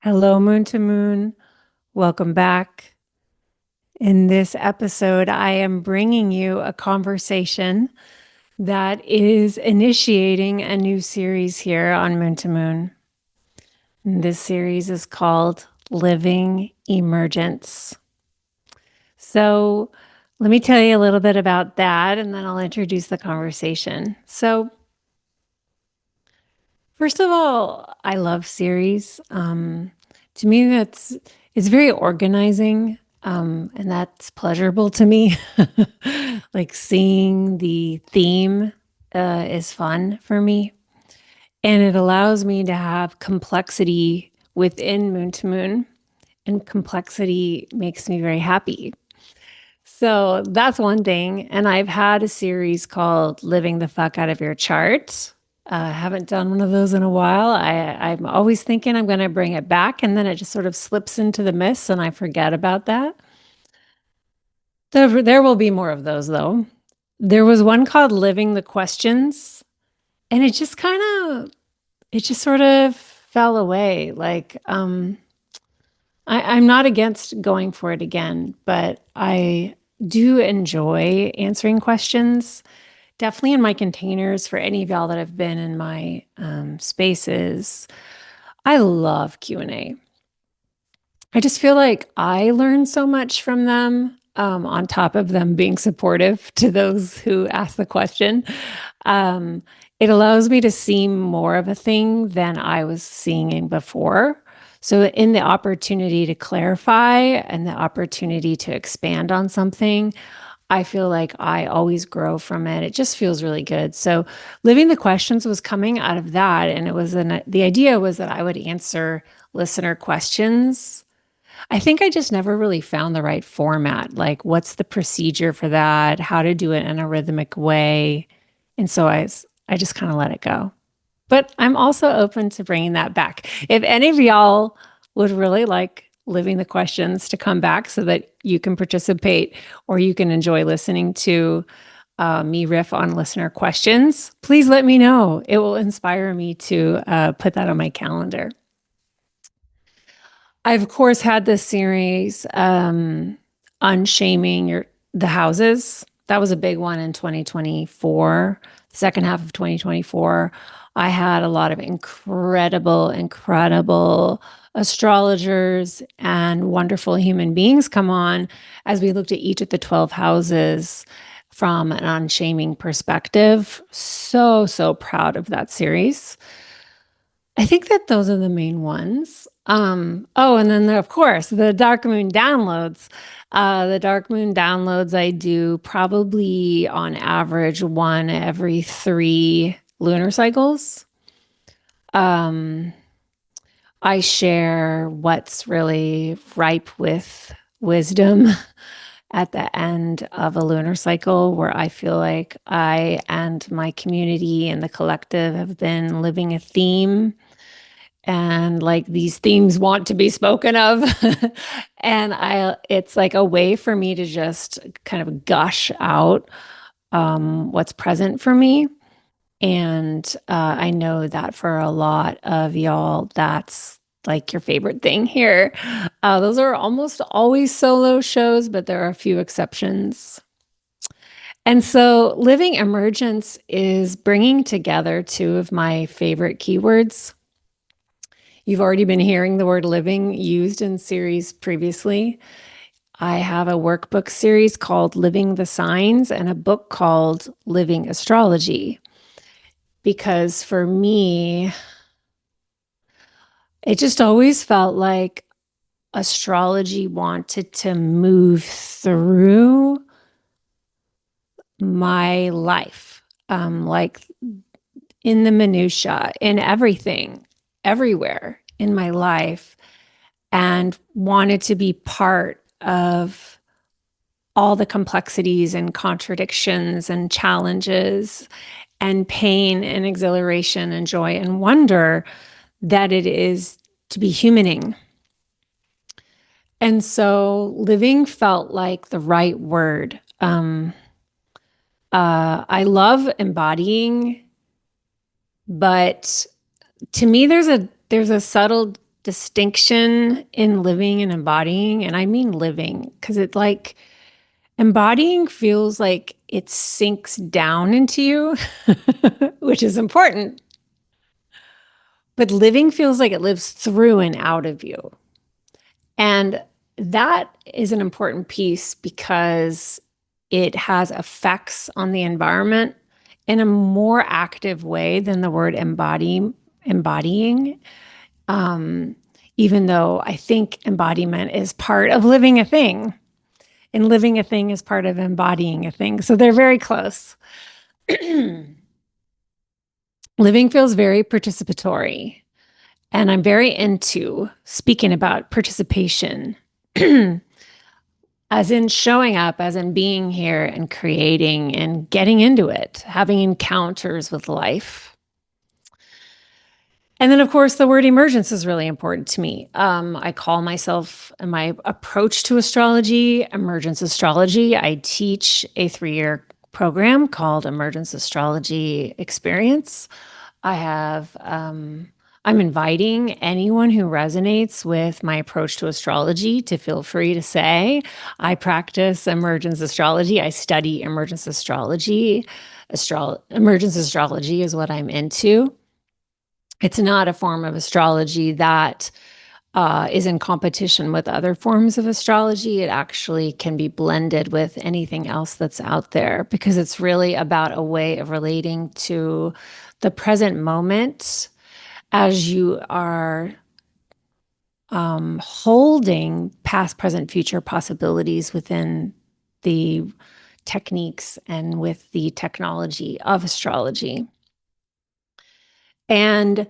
Hello, Moon to Moon. Welcome back. In this episode, I am bringing you a conversation that is initiating a new series here on Moon to Moon. And this series is called Living Emergence. So, let me tell you a little bit about that and then I'll introduce the conversation. So, first of all, I love series. To me, it's very organizing, and that's pleasurable to me. Like seeing the theme is fun for me, and it allows me to have complexity within Moon to Moon, and complexity makes me very happy. So that's one thing. And I've had a series called Living the Fuck Out of Your Chart. Haven't done one of those in a while. I'm always thinking I'm going to bring it back, and then it just sort of slips into the mist and I forget about that. There will be more of those, though. There was one called Living the Questions, and it just sort of fell away. I'm not against going for it again, but I do enjoy answering questions. Definitely in my containers for any of y'all that have been in my spaces. I love Q&A. I just feel like I learn so much from them, on top of them being supportive to those who ask the question. Um, it allows me to see more of a thing than I was seeing before. So, in the opportunity to clarify and the opportunity to expand on something, I feel like I always grow from it. It just feels really good. So, Living the Questions was coming out of that. And the idea was that I would answer listener questions. I think I just never really found the right format. Like, what's the procedure for that? How to do it in a rhythmic way. And so I just kind of let it go. But I'm also open to bringing that back. If any of y'all would really like Living the Questions to come back so that you can participate or you can enjoy listening to me riff on listener questions, please let me know. It will inspire me to put that on my calendar. I've, of course, had this series, Unshaming the Houses. That was a big one in 2024, second half of 2024. I had a lot of incredible astrologers and wonderful human beings come on as we looked at each of the 12 houses from an unshaming perspective. So proud of that series. I think that those are the main ones. And then of course the Dark Moon downloads. The Dark Moon downloads I do probably on average one every 3 lunar cycles. Um, I share what's really ripe with wisdom at the end of a lunar cycle where I feel like I and my community and the collective have been living a theme, and like these themes want to be spoken of. And it's like a way for me to just kind of gush out what's present for me. And I know that for a lot of y'all, that's like your favorite thing here. Those are almost always solo shows, but there are a few exceptions. And so, Living Emergence is bringing together two of my favorite keywords. You've already been hearing the word living used in series previously. I have a workbook series called Living the Signs and a book called Living Astrology. Because for me, it just always felt like astrology wanted to move through my life, like in the minutia, in everything, everywhere in my life, and wanted to be part of all the complexities and contradictions and challenges and pain and exhilaration and joy and wonder that it is to be humaning. And so living felt like the right word. I love embodying, but to me, there's a subtle distinction in living and embodying, and I mean living, because it like embodying feels like it sinks down into you, which is important. But living feels like it lives through and out of you. And that is an important piece because it has effects on the environment in a more active way than the word embodying. Even though I think embodiment is part of living a thing, and living a thing is part of embodying a thing. So they're very close. Living feels very participatory. And I'm very into speaking about participation, as in showing up, as in being here and creating and getting into it, having encounters with life. And then, of course, the word emergence is really important to me. I call myself, in my approach to astrology, emergence astrology. I teach a 3-year program called Emergence Astrology Experience. I'm inviting anyone who resonates with my approach to astrology to feel free to say, I practice emergence astrology. I study emergence astrology. Emergence astrology is what I'm into. It's not a form of astrology that is in competition with other forms of astrology. It actually can be blended with anything else that's out there because it's really about a way of relating to the present moment as you are holding past, present, future possibilities within the techniques and with the technology of astrology. And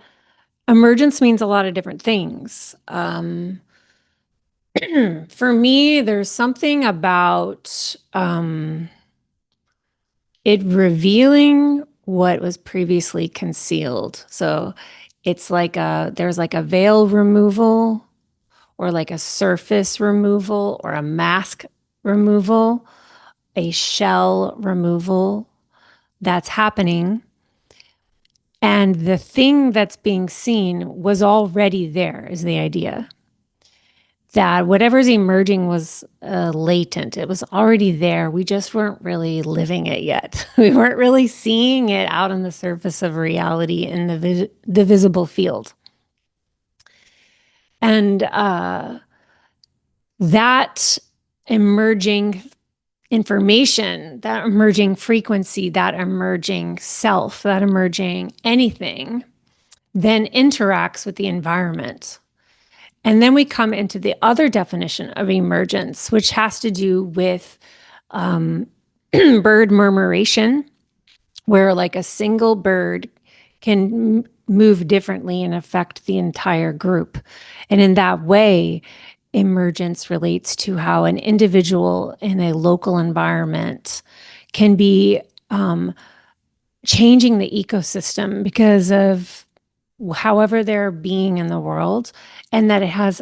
emergence means a lot of different things. For me, there's something about it revealing what was previously concealed. So it's like there's like a veil removal or like a surface removal or a mask removal, a shell removal that's happening. And the thing that's being seen was already there, is the idea. That whatever's emerging was latent. It was already there. We just weren't really living it yet. We weren't really seeing it out on the surface of reality in the visible field. And that emerging information, that emerging frequency, that emerging self, that emerging anything, then interacts with the environment. And then we come into the other definition of emergence, which has to do with bird murmuration, where like a single bird can move differently and affect the entire group. And in that way, emergence relates to how an individual in a local environment can be changing the ecosystem because of however they're being in the world, and that it has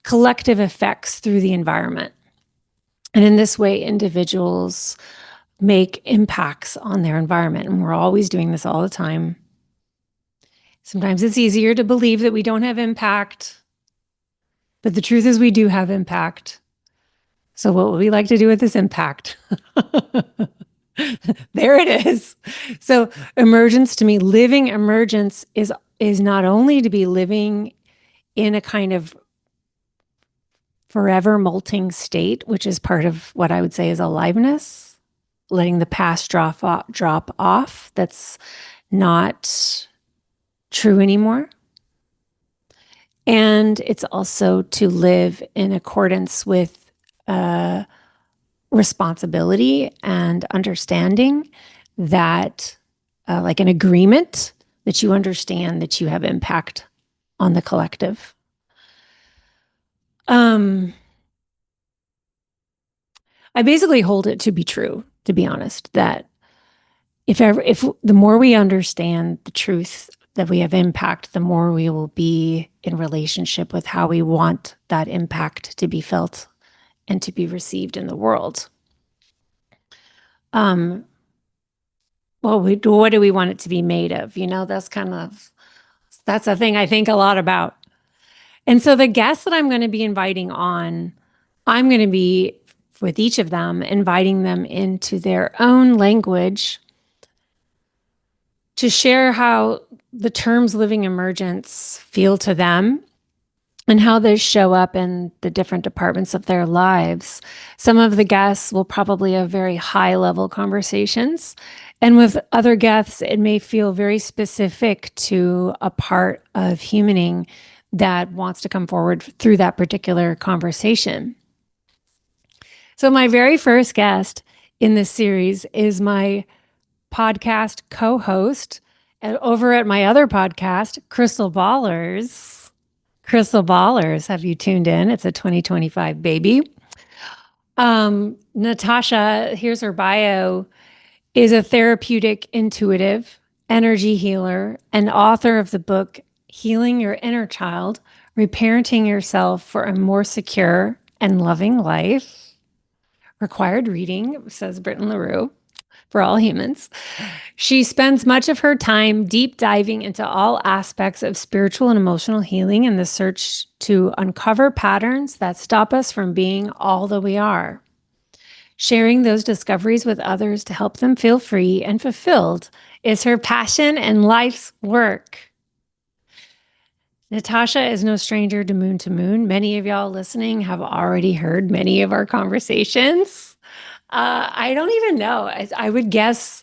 collective effects through the environment. And in this way, individuals make impacts on their environment. And we're always doing this all the time. Sometimes it's easier to believe that we don't have impact, but the truth is we do have impact. So what would we like to do with this impact? There it is. So emergence, to me, living emergence is not only to be living in a kind of forever molting state, which is part of what I would say is aliveness, letting the past drop off. That's not true anymore. And it's also to live in accordance with responsibility and understanding that, like an agreement that you understand that you have impact on the collective. I basically hold it to be true, to be honest, that if the more we understand the truth that we have impact, the more we will be in relationship with how we want that impact to be felt and to be received in the world. Well, what do we want it to be made of? That's a thing I think a lot about. And so the guests that I'm going to be inviting on, I'm going to be with each of them, inviting them into their own language to share how the terms living emergence feel to them and how they show up in the different departments of their lives. Some of the guests will probably have very high level conversations. And with other guests, it may feel very specific to a part of humaning that wants to come forward through that particular conversation. So, my very first guest in this series is my podcast co host over at my other podcast, Crystal Ballers. Crystal Ballers, have you tuned in? It's a 2025 baby. Natasha, here's her bio, is a therapeutic intuitive, energy healer, and author of the book Healing Your Inner Child, Reparenting Yourself for a More Secure and Loving Life. Required reading, says Britten for all humans. She spends much of her time deep diving into all aspects of spiritual and emotional healing in the search to uncover patterns that stop us from being all that we are. Sharing those discoveries with others to help them feel free and fulfilled is her passion and life's work. Natasha is no stranger to Moon. Many of y'all listening have already heard many of our conversations. I don't even know. I would guess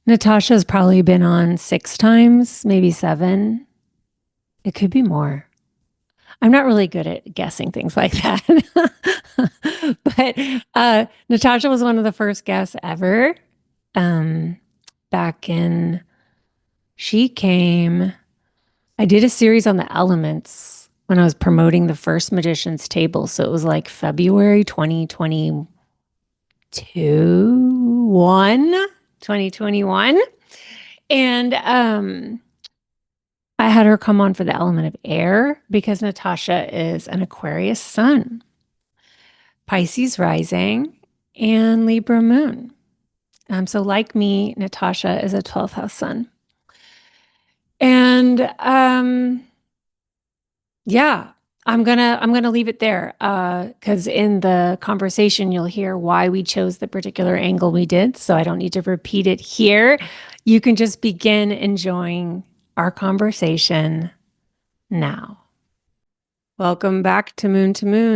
Natasha's probably been on 6 times, maybe 7. It could be more. I'm not really good at guessing things like that. But Natasha was one of the first guests ever. Back in, she came, I did a series on the elements when I was promoting the first Magician's Table. So it was like February 2022, 2021. And I had her come on for the element of air because Natasha is an Aquarius sun, Pisces rising, and Libra moon. So like me, Natasha is a 12th house sun. And yeah, I'm gonna leave it there because in the conversation you'll hear why we chose the particular angle we did. So I don't need to repeat it here. You can just begin enjoying our conversation now. Welcome back to Moon,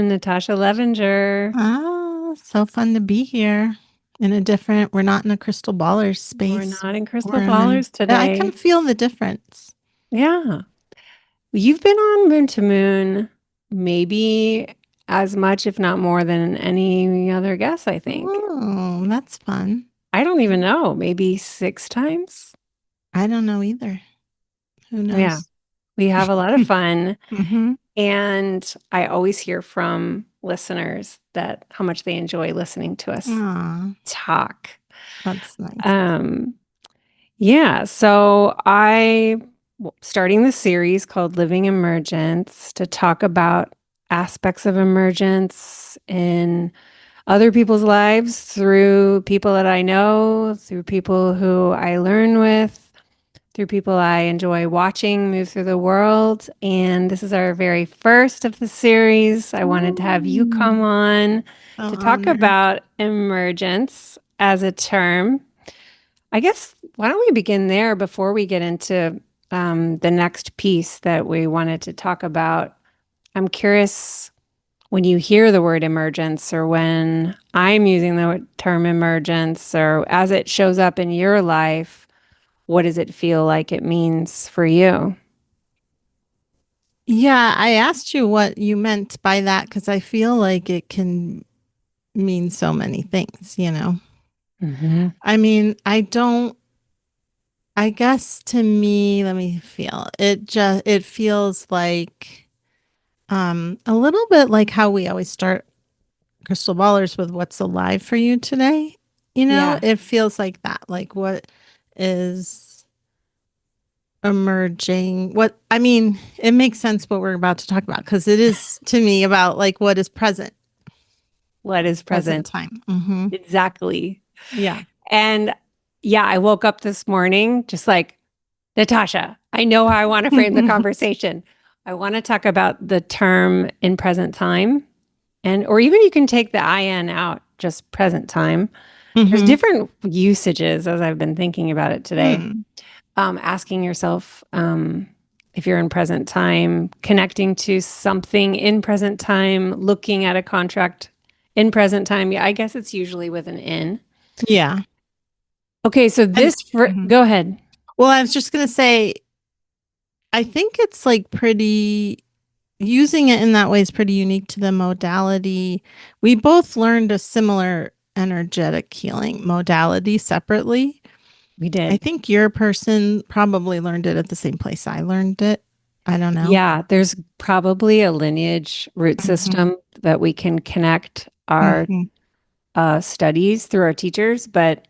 Natasha Levinger. Oh, so fun to be here in a different, we're not in a crystal ballers space. We're not in crystal ballers today. I can feel the difference. Yeah. You've been on Moon maybe as much, if not more than any other guest, I think. Oh, that's fun. I don't even know, maybe 6 times? I don't know either. Who knows? Yeah. We have a lot of fun. Mm-hmm. And I always hear from listeners that how much they enjoy listening to us talk. That's nice. Yeah. So starting the series called Living Emergence to talk about aspects of emergence in other people's lives through people that I know, through people who I learn with, through people I enjoy watching move through the world. And this is our very first of the series. I wanted to have you come on to talk about emergence as a term. I guess, why don't we begin there before we get into the next piece that we wanted to talk about? I'm curious, when you hear the word emergence, or when I'm using the term emergence, or as it shows up in your life, what does it feel like it means for you? Yeah, I asked you what you meant by that because I feel like it can mean so many things, you know? Mm-hmm. I mean, I guess to me, let me feel. It feels like a little bit like how we always start crystal ballers with what's alive for you today. You know, Yeah. it feels like that. Like what is emerging. It makes sense what we're about to talk about because it is to me about like what is present. What is present time. Mm-hmm. Exactly. Yeah. And yeah, I woke up this morning just like, Natasha, I know how I want to frame the conversation. I want to talk about the term in present time, and or even you can take the in out, just present time. There's Mm-hmm. different usages as I've been thinking about it today. Hmm. Asking yourself if you're in present time, connecting to something in present time, looking at a contract in present time. Yeah, I guess it's usually with an in. Yeah. Okay, so And go ahead. well, I was just going to say, I think it's like pretty, using it in that way is pretty unique to the modality. We both learned a similar energetic healing modality separately. We I did. think your person probably learned it at the same place I learned it. I don't know. Yeah, there's probably a lineage root Hmm. system that we can connect our Hmm. studies through our teachers. But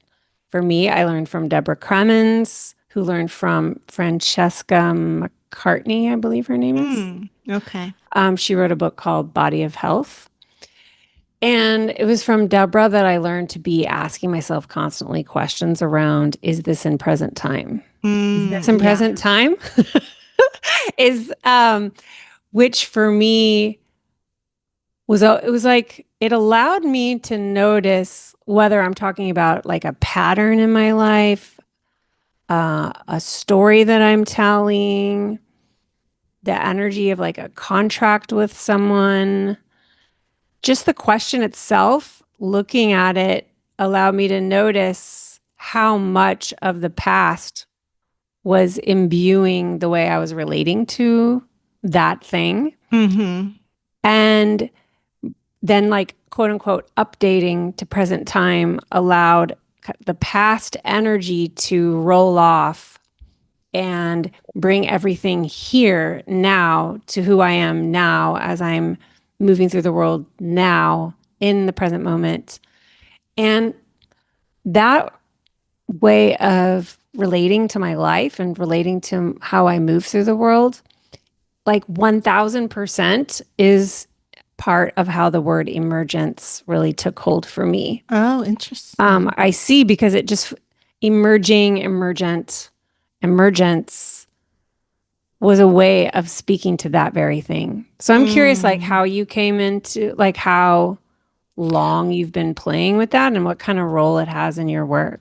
for me, I learned from Deborah Cremens, who learned from Francesca McCartney, I believe her name is. Mm, okay. She wrote a book called Body of Health. And it was from Deborah that I learned to be asking myself constantly questions around, is this in present time? Is Mm, this in yeah. present time? is which for me it was like it allowed me to notice whether I'm talking about like a pattern in my life, a story that I'm telling, the energy of like a contract with someone. Just the question itself, looking at it, allowed me to notice how much of the past was imbuing the way I was relating to that thing. Hmm. And then, like, quote unquote, updating to present time allowed the past energy to roll off and bring everything here now to who I am now as I'm moving through the world now in the present moment. And that way of relating to my life and relating to how I move through the world, like 1000% is part of how the word emergence really took hold for me. Oh, interesting. I see because it just emerging, emergence was a way of speaking to that very thing. So I'm curious, like, Mm, how you came into, like, how long you've been playing with that and what kind of role it has in your work.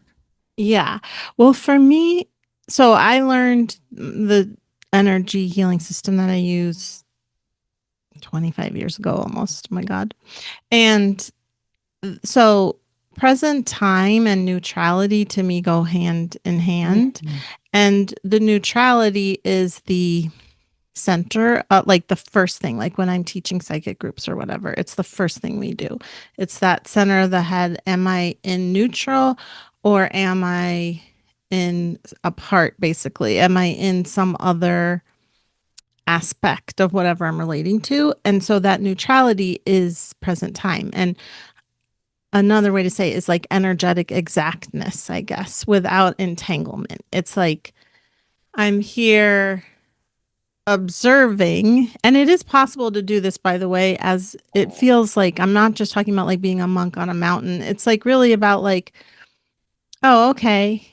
yeah. Well, for me, so I learned the energy healing system that I use 25 years ago almost. Oh my God. And so present time and neutrality to me go hand in hand. Mhm. And the neutrality is the center, like the first thing, like when I'm teaching psychic groups or whatever, it's the first thing we do. It's that center of the head. Am I in neutral or am I in a part, basically? Am I in some other aspect of whatever I'm relating to? And so that neutrality is present time. And another way to say it is like energetic exactness, I guess, without entanglement. It's like I'm here observing, and it is possible to do this, by the way, as it feels like I'm not just talking about like being a monk on a mountain. It's like really about like, oh, okay,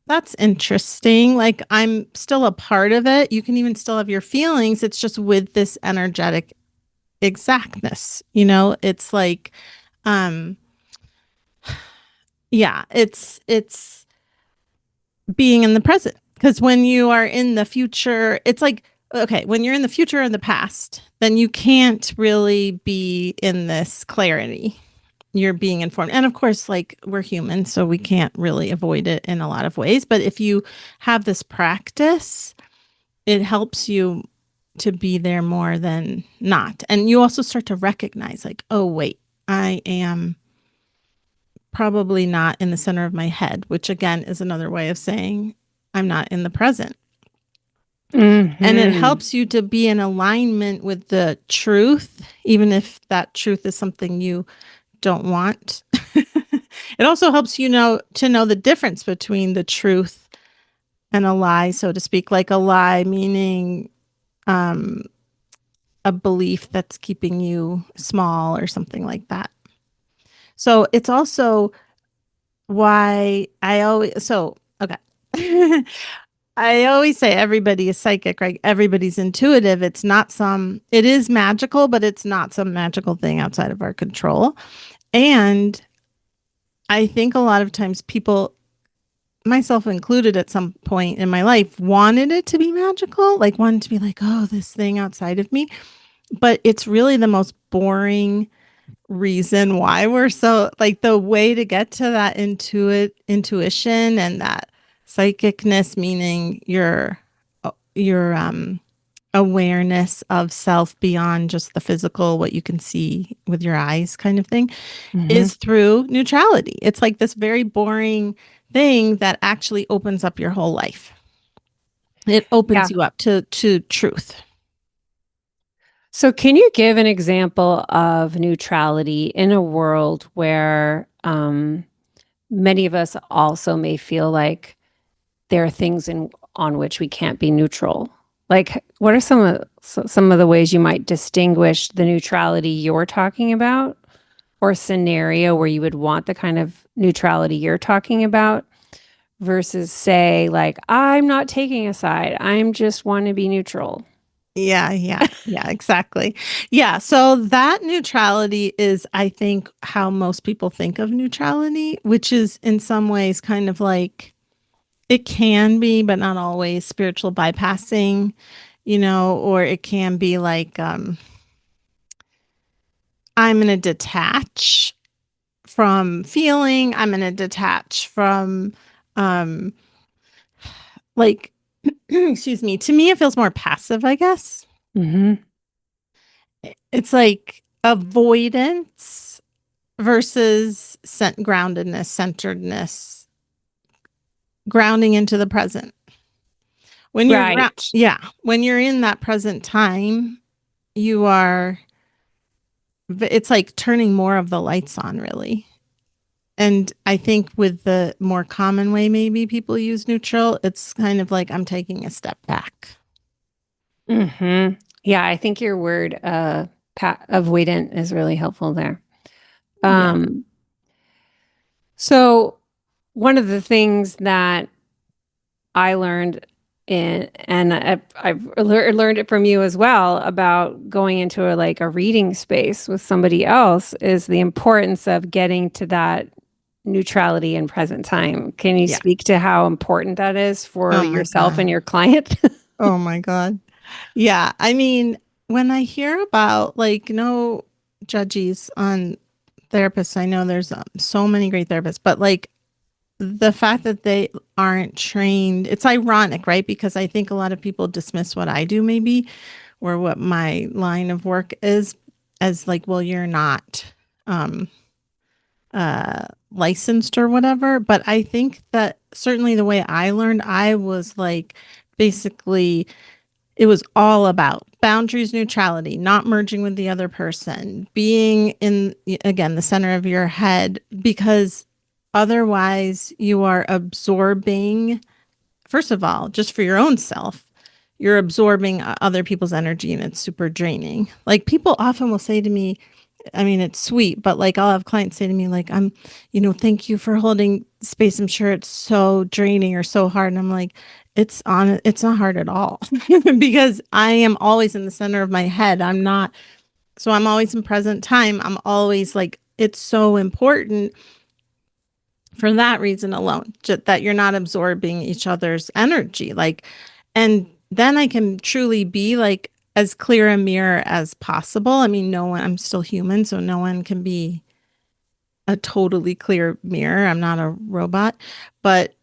that's interesting. Like I'm still a part of it. You can even still have your feelings. It's just with this energetic exactness. It's like, um, yeah, it's being in the present. Because when you are in the future, it's like, okay, when you're in the future and the past, then you can't really be in this clarity. You're being informed. And of course, like we're human, so we can't really avoid it in a lot of ways. But if you have this practice, it helps you to be there more than not. And you also start to recognize, like, oh, wait, I am probably not in the center of my head, which again is another way of saying I'm not in the present. And it Mm-hmm. helps you to be in alignment with the truth, even if that truth is something you don't want. It also helps you know to know the difference between the truth and a lie, so to speak, like a lie meaning um, a belief that's keeping you small or something like that. So it's also why I always, so, okay. I always say everybody is psychic, right? Everybody's intuitive. It is magical, but it's not some magical thing outside of our control. And I think a lot of times people, myself included at some point in my life, wanted it to be magical, like wanted to be like, oh, this thing outside of me. But it's really the most boring reason why we're so like the way to get to that intuition and that psychicness, meaning your awareness of self beyond just the physical, what you can see with your eyes kind of thing, Hmm. is through neutrality. It's like this very boring thing that actually opens up your whole life. It Yeah. opens you up to truth. So, can you give an example of neutrality in a world where many of us also may feel like there are things on which we can't be neutral? Like, what are some of the ways you might distinguish the neutrality you're talking about, or a scenario where you would want the kind of neutrality you're talking about, versus say, like, I'm not taking a side, I'm just want to be neutral. Yeah, exactly. Yeah, so that neutrality is, I think, how most people think of neutrality, which is in some ways kind of like it can be, but not always, spiritual bypassing, or it can be like I'm going to detach from feeling, I'm going to detach from um like excuse me, to me it feels more passive, I guess. Hmm. It's like avoidance versus groundedness, centeredness, grounding into the present. Right. When you're in that present time, you are, it's like turning more of the lights on, really. And I think with the more common way, maybe people use neutral, it's kind of like I'm taking a step back. Hmm. Yeah, I think your word avoidant is really helpful there. Yeah. Um, so one of the things that I learned and learned it from you as well about going into a reading space with somebody else is the importance of getting to that neutrality in present time. Can you Yeah. speak to how important that is for Oh my yourself and God. your client? Oh my God. Yeah. I mean, when I hear about like no judges on therapists, I know there's so many great therapists, but like the fact that they aren't trained, it's ironic, right? Because I think a lot of people dismiss what I do, maybe, or what my line of work is, as like, well, you're not um, licensed or whatever. But I think that certainly the way I learned, I was like, basically, it was all about boundaries, neutrality, not merging with the other person, being in, again, the center of your head, because otherwise you are absorbing, first of all, just for your own self, you're absorbing other people's energy and it's super draining. Like people often will say to me, I mean, it's sweet, but like I'll have clients say to me, like, thank you for holding space. I'm sure it's so draining or so hard. And I'm like, it's not hard at all because I am always in the center of my head. So I'm always in present time. I'm always like, it's so important for that reason alone, that you're not absorbing each other's energy. Like, and then I can truly be like as clear a mirror as possible. I mean, no one, I'm still human, so no one can be a totally clear mirror. I'm not a robot. But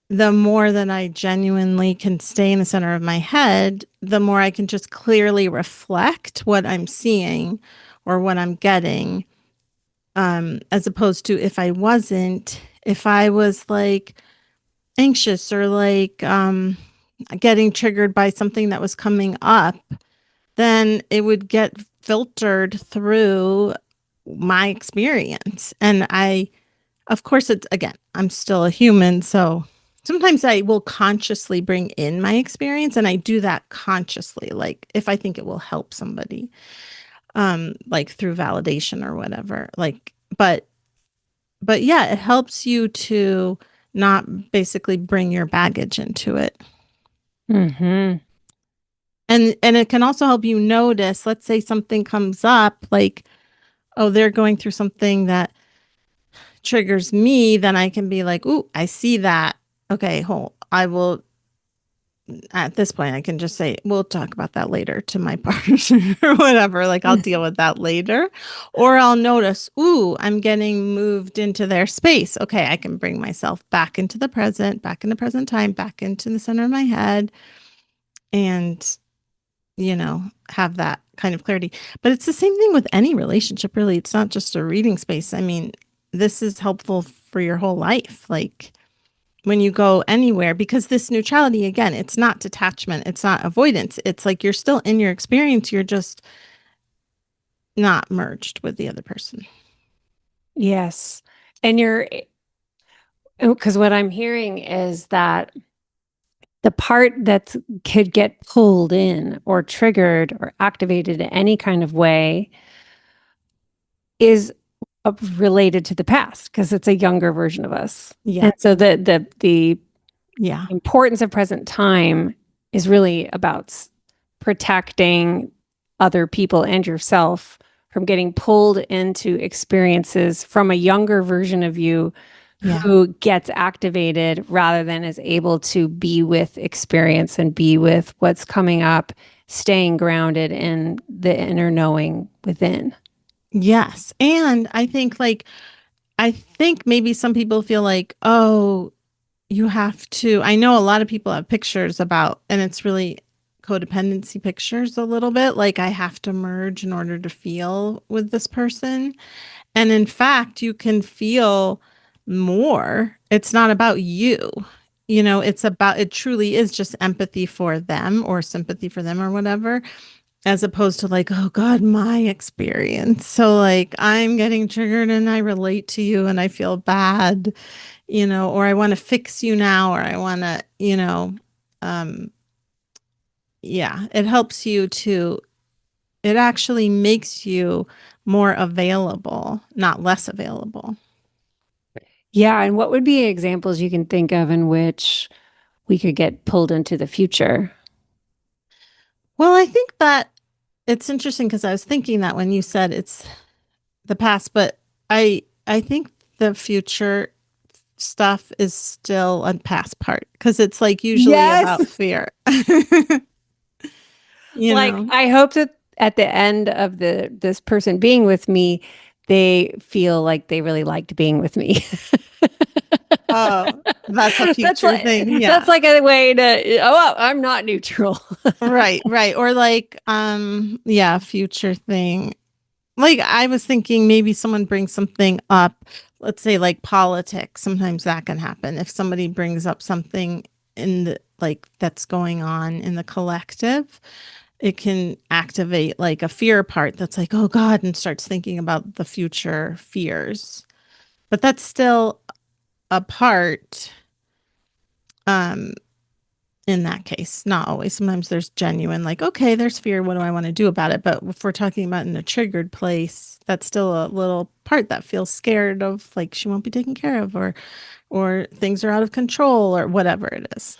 the more that I genuinely can stay in the center of my head, the more I can just clearly reflect what I'm seeing or what I'm getting, as opposed to if I was like anxious or like getting triggered by something that was coming up, then it would get filtered through my experience. And of course, it's again, I'm still a human. So sometimes I will consciously bring in my experience and I do that consciously, like if I think it will help somebody, like through validation or whatever. But yeah, it helps you to not basically bring your baggage into it. Hmm. And it can also help you notice, let's say something comes up like, oh, they're going through something that triggers me, then I can be like, ooh, I see that. Okay, hold. I will at this point I can just say, we'll talk about that later to my partner or whatever. Like I'll deal with that later. Or I'll notice, ooh, I'm getting moved into their space. Okay, I can bring myself back into the present, back in the present time, back into the center of my head and have that kind of clarity. But it's the same thing with any relationship, really. It's not just a reading space. I mean, this is helpful for your whole life. Like when you go anywhere, because this neutrality, again, it's not detachment, it's not avoidance. It's like you're still in your experience, you're just not merged with the other person. Yes. And because what I'm hearing is that the part that could get pulled in or triggered or activated in any kind of way is related to the past because it's a younger version of us. Yeah. And so the Yeah. importance of present time is really about protecting other people and yourself from getting pulled into experiences from a younger version of you Yeah. who gets activated rather than is able to be with experience and be with what's coming up, staying grounded in the inner knowing within. Yes. And I think maybe some people feel like, oh, you have to. I know a lot of people have pictures about, and it's really codependency pictures a little bit. Like I have to merge in order to feel with this person. And in fact, you can feel more. It's not about you. It's about, it truly is just empathy for them or sympathy for them or whatever, as opposed to like, oh God, my experience. So like I'm getting triggered and I relate to you and I feel bad, or I want to fix you now, or I want to, um, yeah, it helps you to, it actually makes you more available, not less available. Yeah. And what would be examples you can think of in which we could get pulled into the future? Well, I think that it's interesting because I was thinking that when you said it's the past, but I think the future stuff is still a past part because it's like usually Yes. about fear. you Like know? I hope that at the end of this person being with me, they feel like they really liked being with me. Oh, that's a that's future like thing. that's Yeah. like a way to well, I'm not neutral. Right, right. Or like yeah, future thing. Like I was thinking maybe someone brings something up, let's say like politics. Sometimes that can happen. If somebody brings up something in the like that's going on in the collective, it can activate like a fear part that's like, oh God, and starts thinking about the future fears. But that's still a part um in that case. Not always. Sometimes there's genuine, like, okay, there's fear. What do I want to do about it? But if we're talking about in a triggered place, that's still a little part that feels scared of like she won't be taken care of or things are out of control or whatever it is.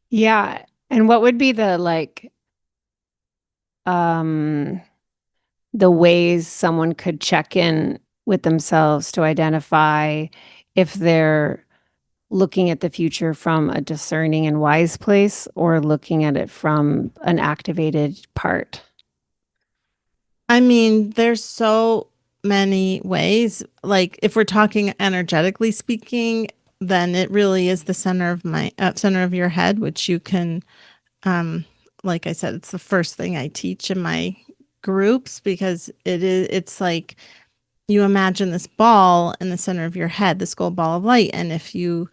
Yeah. And what would be um the ways someone could check in with themselves to identify if they're looking at the future from a discerning and wise place or looking at it from an activated part? I mean, there's so many ways. Like if we're talking energetically speaking, then it really is the center of my center of your head, which you can um like I said, it's the first thing I teach in my groups because it's like you imagine this ball in the center of your head, this gold ball of light. And if you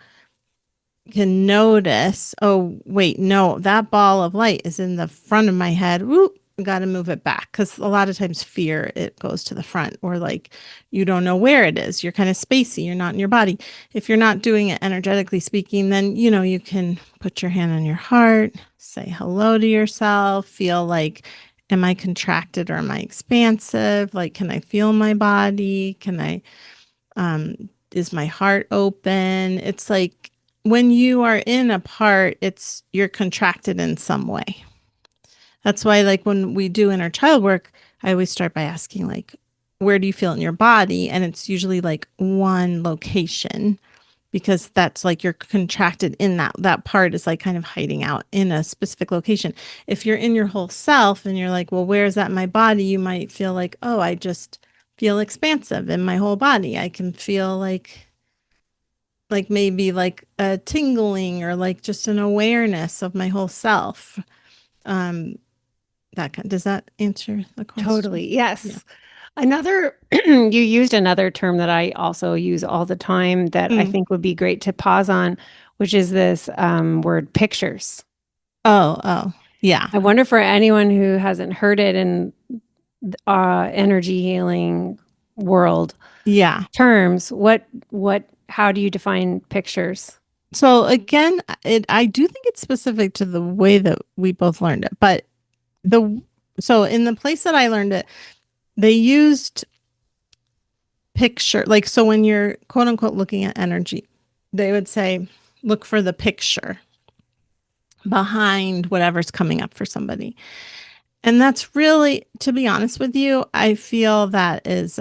can notice, oh, wait, no, that ball of light is in the front of my head. Whoop, got to move it back. Because a lot of times fear, it goes to the front, or like you don't know where it is. You're kind of spacey. You're not in your body. If you're not doing it energetically speaking, then, you can put your hand on your heart, say hello to yourself, feel like, am I contracted or am I expansive? Like, can I feel my body? Can I is my heart open? It's like when you are in a part, it's you're contracted in some way. That's why, like, when we do inner child work, I always start by asking, like, where do you feel in your body? And it's usually like one location because that's like you're contracted in that part is like kind of hiding out in a specific location. If you're in your whole self and you're like, well, where is that in my body? You might feel like, oh, I just feel expansive in my whole body. I can feel like maybe like a tingling or like just an awareness of my whole self. Um, does that answer the question? Totally. Yeah. Yes. Another, you used another term that I also use all the time that I Mm. think would be great to pause on, which is this word pictures. Oh, yeah. I wonder for anyone who hasn't heard it in energy healing world Yeah. terms, how do you define pictures? So again, I do think it's specific to the way that we both learned it. But the so in the place that I learned it, they used picture like so when you're quote unquote looking at energy, they would say look for the picture behind whatever's coming up for somebody. And that's really, to be honest with you, I feel that is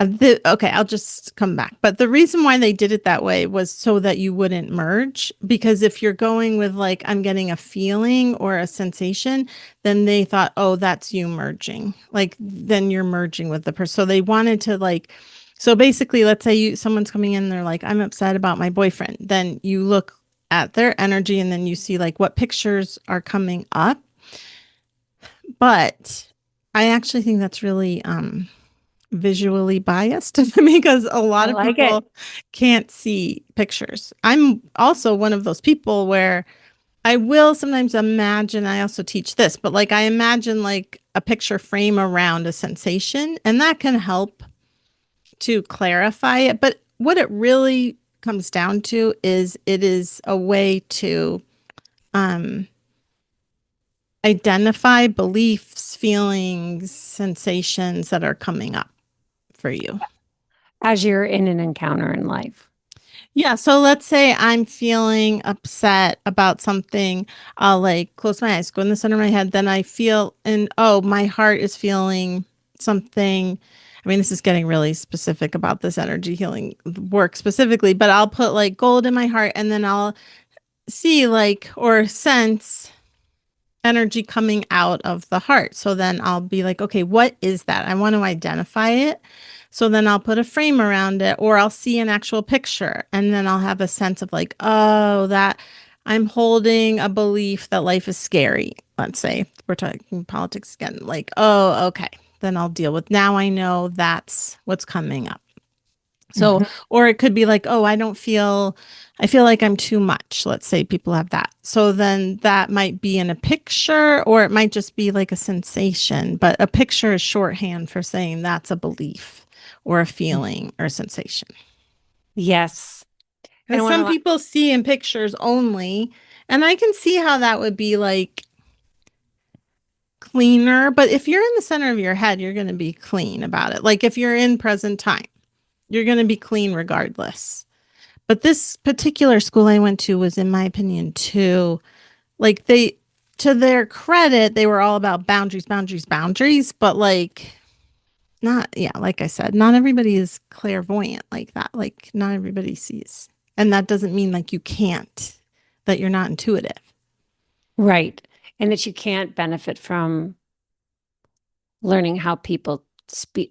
okay, I'll just come back. But the reason why they did it that way was so that you wouldn't merge. Because if you're going with, like, I'm getting a feeling or a sensation, then they thought, oh, that's you merging. Like, then you're merging with the person. So they wanted to, like, so basically, let's say someone's coming in, they're like, I'm upset about my boyfriend. Then you look at their energy and then you see, like, what pictures are coming up. But I actually think that's really, visually biased because a I lot of like it. people can't see pictures. I'm also one of those people where I will sometimes imagine, I also teach this, but like I imagine like a picture frame around a sensation and that can help to clarify it. But what it really comes down to is it is a way to um, identify beliefs, feelings, sensations that are coming up for you. As you're in an encounter in life. Yeah, so let's say I'm feeling upset about something. I'll like close my eyes, go in the center of my head, then I feel and oh, my heart is feeling something. I mean, this is getting really specific about this energy healing work specifically, but I'll put like gold in my heart and then I'll see like or sense energy coming out of the heart. So then I'll be like, okay, what is that? I want to identify it. So then I'll put a frame around it or I'll see an actual picture and then I'll have a sense of like, oh, that I'm holding a belief that life is scary. Let's say we're talking politics again. Like, oh, okay. Then I'll deal with now I know that's what's coming up. So, Mhm. or it could be like, oh, I feel like I'm too much. Let's say people have that. So then that might be in a picture, or it might just be like a sensation. But a picture is shorthand for saying that's a belief or a feeling or a sensation. Yes. And Because I want some to, people see in pictures only, and I can see how that would be like cleaner. But if you're in the center of your head, you're going to be clean about it. Like if you're in present time, you're going to be clean regardless. But this particular school I went to was, in my opinion, too, like to their credit, they were all about boundaries, boundaries, boundaries. But like, not, yeah, like I said, not everybody is clairvoyant like that. Like, not everybody sees. And that doesn't mean like you can't, that you're not intuitive. right. And that you can't benefit from learning how people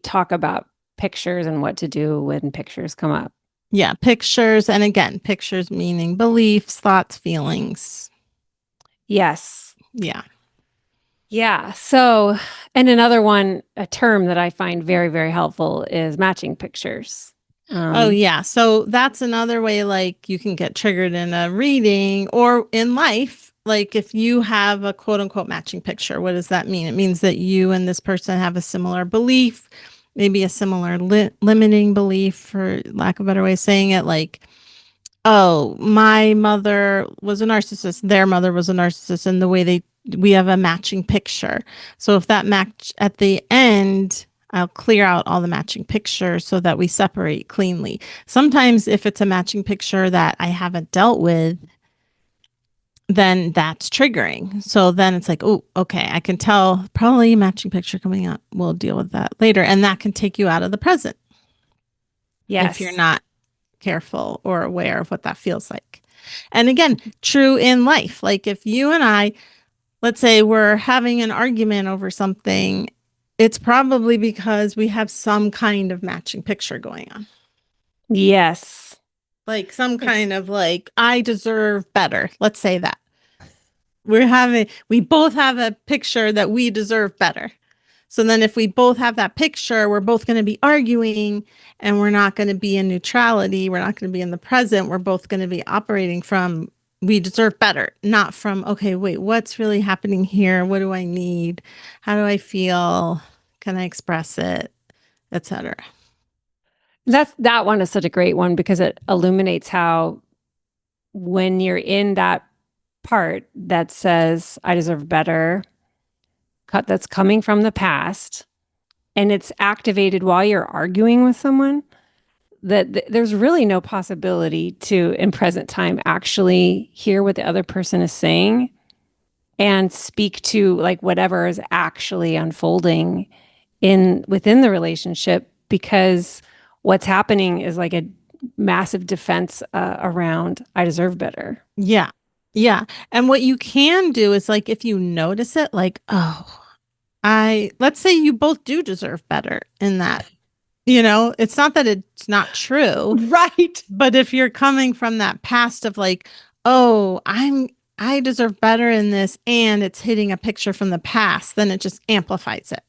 talk about pictures and what to do when pictures come up. Yeah, pictures. And again, pictures meaning beliefs, thoughts, feelings. Yes. Yeah. Yeah. So, and another one, a term that I find very, very helpful is matching pictures. Oh, Um, yeah. So that's another way, like, you can get triggered in a reading or in life. Like, if you have a quote unquote matching picture, what does that mean? It means that you and this person have a similar belief, maybe a similar limiting belief, for lack of a better way of saying it. Like, oh, my mother was a narcissist, their mother was a narcissist, and we have a matching picture. So if that match at the end, I'll clear out all the matching pictures so that we separate cleanly. Sometimes, if it's a matching picture that I haven't dealt with, then that's triggering. So then it's like, oh, okay, I can tell probably a matching picture coming up. We'll deal with that later. And that can take you out of the present if you're Yes. not careful or aware of what that feels like. And again, true in life. Like if you and I, let's say we're having an argument over something, it's probably because we have some kind of matching picture going on. Yes. Like some It's kind of like, I deserve better. Let's say that. We both have a picture that we deserve better. So then if we both have that picture, we're both going to be arguing and we're not going to be in neutrality. We're not going to be in the present. We're both going to be operating from we deserve better, not from, okay, wait, what's really happening here? What do I need? How do I feel? Can I express it? Etc. that one is such a great one because it illuminates how when you're in that part that says I deserve better, that's coming from the past, and it's activated while you're arguing with someone, that there's really no possibility to in present time actually hear what the other person is saying and speak to like whatever is actually unfolding in within the relationship, because what's happening is like a massive defense around I deserve better. Yeah. Yeah. And what you can do is like if you notice it, like, oh, let's say you both do deserve better in that. It's not that it's not true, Right. but if you're coming from that past of like, oh, I deserve better in this and it's hitting a picture from the past, then it just amplifies it.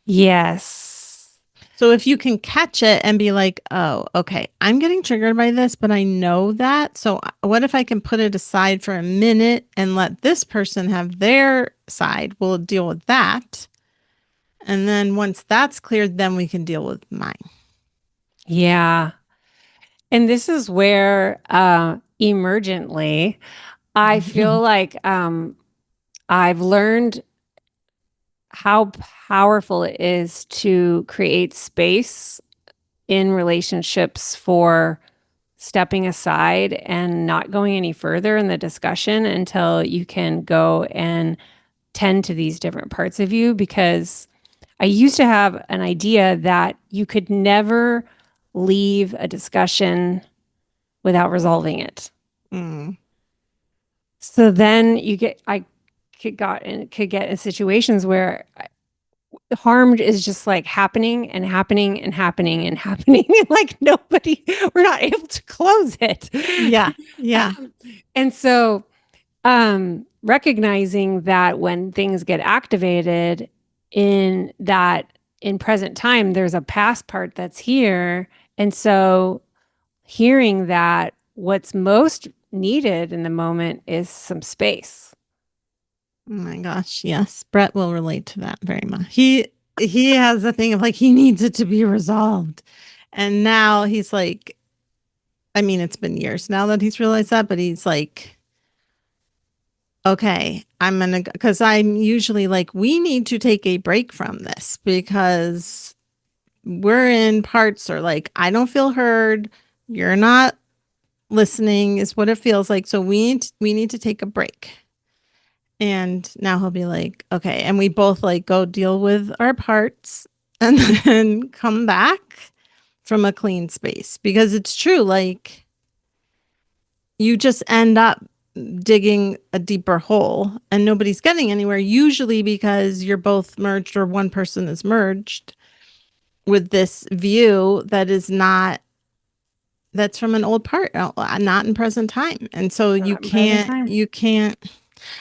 Yes. So if you can catch it and be like, oh, okay, I'm getting triggered by this, but I know that. So what if I can put it aside for a minute and let this person have their side? We'll deal with that. And then once that's cleared, then we can deal with mine. Yeah. And this is where emergently, I feel like I've learned how powerful it is to create space in relationships for stepping aside and not going any further in the discussion until you can go and tend to these different parts of you. Because I used to have an idea that you could never leave a discussion without resolving it. Mm. So then I could get in situations where harm is just like happening and happening and happening and happening. And like we're not able to close it. Yeah. Yeah. Um, and so recognizing that when things get activated in present time, there's a past part that's here. And so hearing that what's most needed in the moment is some space. Oh my gosh, yes. Brett will relate to that very much. He has a thing of like he needs it to be resolved. And now he's like, I mean, it's been years now that he's realized that, but he's like, okay, I'm gonna, because I'm usually like, we need to take a break from this because we're in parts or like, I don't feel heard. You're not listening, is what it feels like. So we need to take a break. And now he'll be like, okay. And we both like go deal with our parts and then come back from a clean space because it's true. Like you just end up digging a deeper hole and nobody's getting anywhere, usually because you're both merged or one person is merged with this view that is not, that's from an old part, not in present time. And so Not in present time. you can't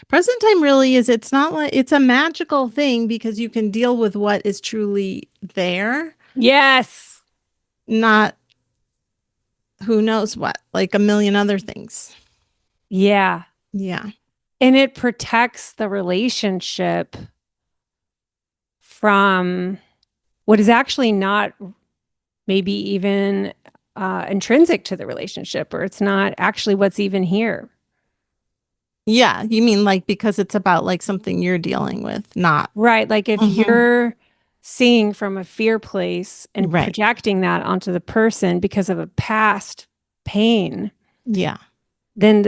present time really is, it's not like it's a magical thing because you can deal with what is truly there, Yes. not who knows what, like a million other things. Yeah. Yeah. And it protects the relationship from what is actually not maybe even intrinsic to the relationship, or it's not actually what's even here. Yeah. You mean like because it's about like something you're dealing with, not. Right. Like if Mhm. seeing from a fear place and Right. projecting that onto the person because of a past pain, Yeah. then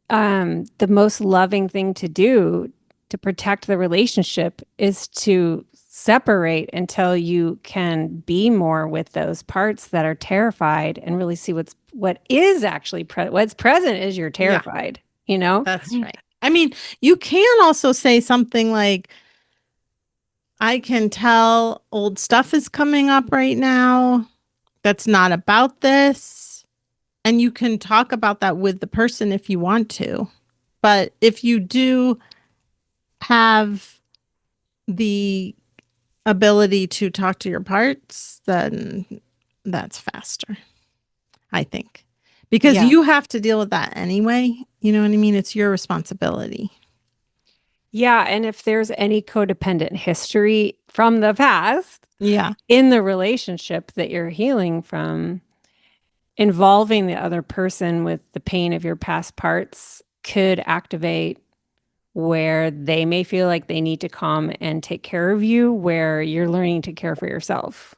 the most loving thing to do to protect the relationship is to separate until you can be more with those parts that are terrified and really see what is actually what's present is you're Yeah. terrified, you know? That's right. I mean, you can also say something like, I can tell old stuff is coming up right now that's not about this. And you can talk about that with the person if you want to. But if you do have the ability to talk to your parts, then that's faster, I think. Because Yeah. you have to deal with that anyway. You know what I mean? It's your responsibility. Yeah. And if there's any codependent history from the past Yeah. in the relationship that you're healing from, involving the other person with the pain of your past parts could activate where they may feel like they need to come and take care of you, where you're learning to care for yourself.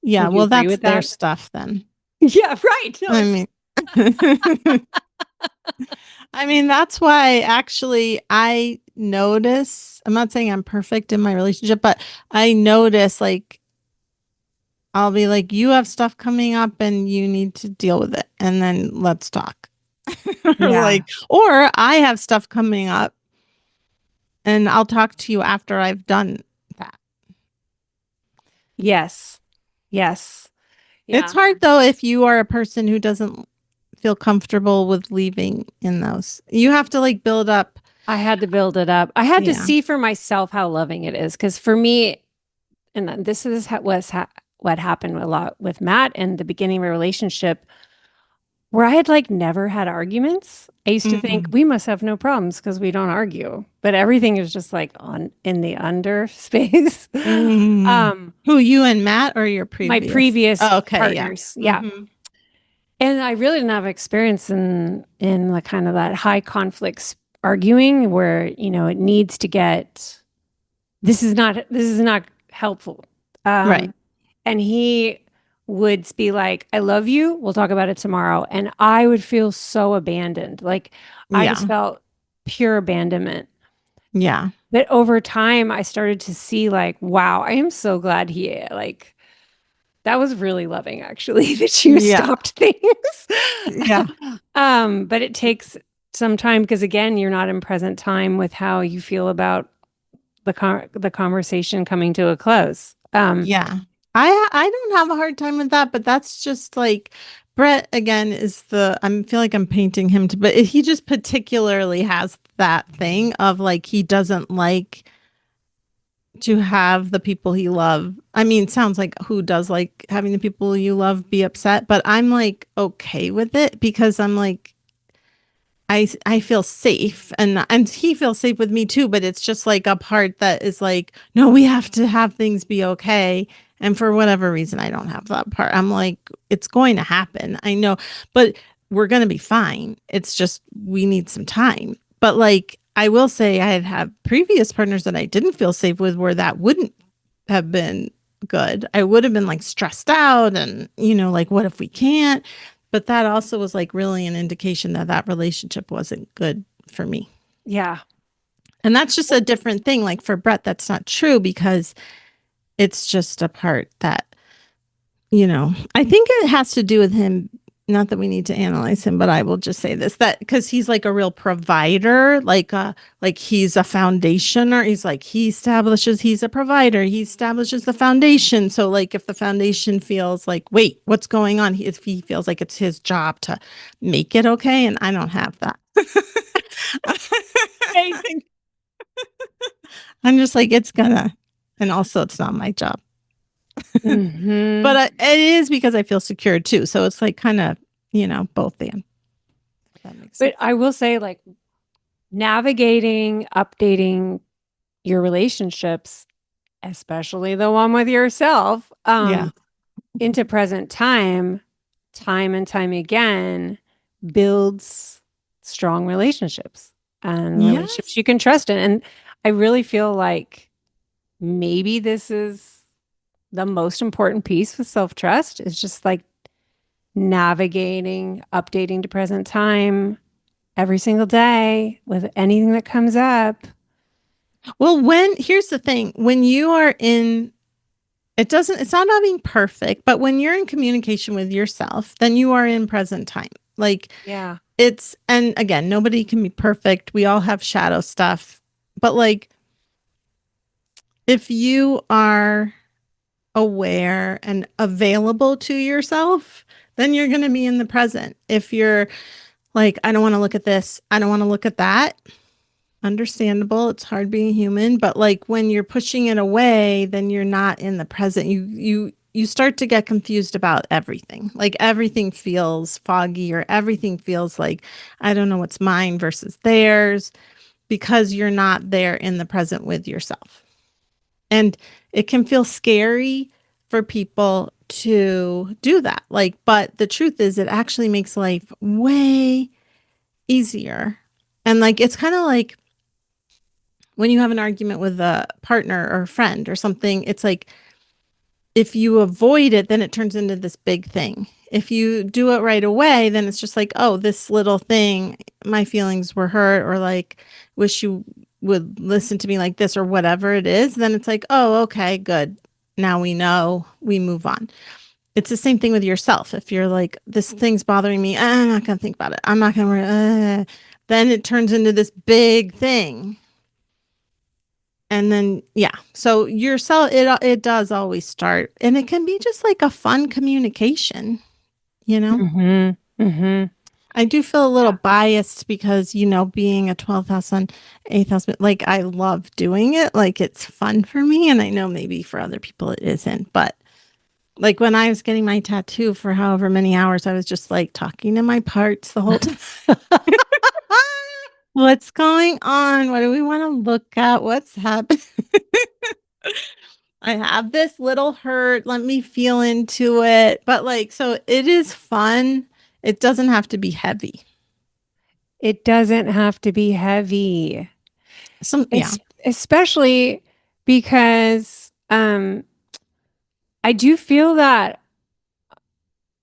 Yeah. Would you Well, agree that's with their that? stuff then. Yeah, right. No, I it's mean, I mean, that's why actually I notice, I'm not saying I'm perfect in my relationship, but I notice like I'll be like, you have stuff coming up and you need to deal with it. And then let's talk. Or yeah. like, or I have stuff coming up and I'll talk to you after I've done that. Yes. Yes. It's Yeah. hard though if you are a person who doesn't feel comfortable with leaving in those. You have to like build up. I had to build it up. I had to Yeah. see for myself how loving it is. Because for me, and this is what happened a lot with Matt in the beginning of a relationship where I had like never had arguments. I used to think Mm. we must have no problems because we don't argue, but everything is just like on in the under space. Mm. Who, you and Matt or your My previous? previous Oh, okay. Yeah. partners, yeah, Hmm. and I really didn't have experience in the kind of that high conflicts arguing where it needs to get this is not helpful. Right. Um, and he would be like, I love you. We'll talk about it tomorrow. And I would feel so abandoned. Like I just Yeah. felt pure abandonment. Yeah. But over time, I started to see, like, wow, I am so glad that was really loving, actually, that you Yeah. stopped things. Yeah. But it takes some time because, again, you're not in present time with how you feel about the conversation coming to a close. Yeah. I don't have a hard time with that, but that's just like Brett again is I feel like I'm painting him to, but he just particularly has that thing of like he doesn't like to have the people he love. I mean, it sounds like who does like having the people you love be upset, but I'm like okay with it because I'm like I feel safe and he feels safe with me too, but it's just like a part that is like, no, we have to have things be okay. And for whatever reason, I don't have that part. I'm like, it's going to happen. I know, but we're going to be fine. It's just we need some time. But like I will say I had previous partners that I didn't feel safe with where that wouldn't have been good. I would have been like stressed out and, like, what if we can't? But that also was like really an indication that that relationship wasn't good for me. Yeah. And that's just a different thing. Like for Brett, that's not true because it's just a part that, I think it has to do with him. Not that we need to analyze him, but I will just say this that because he's like a real provider, like he's a foundationer. He's like he's a provider. He establishes the foundation. So like if the foundation feels like, wait, what's going on? If he feels like it's his job to make it okay, and I don't have that. Amazing. I'm just like it's gonna, and also it's not my job. But Hmm. it is because I feel secure too. So it's like kind of, both and. If that makes But sense. I will say, like, navigating, updating your relationships, especially the one with yourself, Yeah. into present time and time again, builds strong relationships and relationships Yes. you can trust in. And I really feel like maybe this is the most important piece with self trust is just like navigating, updating to present time every single day with anything that comes up. Well, here's the thing, when you are in it's not about being perfect, but when you're in communication with yourself, then you are in present time. Like Yeah. and again, nobody can be perfect. We all have shadow stuff. But like, if you are aware and available to yourself, then you're going to be in the present. If you're like, I don't want to look at this, I don't want to look at that, understandable. It's hard being human, but like when you're pushing it away, then you're not in the present. You start to get confused about everything. Like everything feels foggy or everything feels like I don't know what's mine versus theirs because you're not there in the present with yourself. And it can feel scary for people to do that. Like, but the truth is it actually makes life way easier. And like it's kind of like when you have an argument with a partner or a friend or something, it's like if you avoid it, then it turns into this big thing. If you do it right away, then it's just like, oh, this little thing, my feelings were hurt, or like, wish you would listen to me like this, or whatever it is. Then it's like, oh, okay, good. Now we know, we move on. It's the same thing with yourself. If you're like, this thing's bothering me, I'm not going to think about it. I'm not going to, then it turns into this big thing. And then yeah, so yourself, it does always start, and it can be just like a fun communication, you know. Mm-hmm. Mm-hmm. I do feel a little Yeah. biased because being a 12th house on 8th house, like I love doing it, like it's fun for me, and I know maybe for other people it isn't, but like when I was getting my tattoo for however many hours, I was just like talking to my parts the whole time. What's going on? What do we want to look at? What's happening? I have this little hurt. Let me feel into it. But like, so it is fun. It doesn't have to be heavy. It doesn't have to be heavy. Yeah. Especially because I do feel that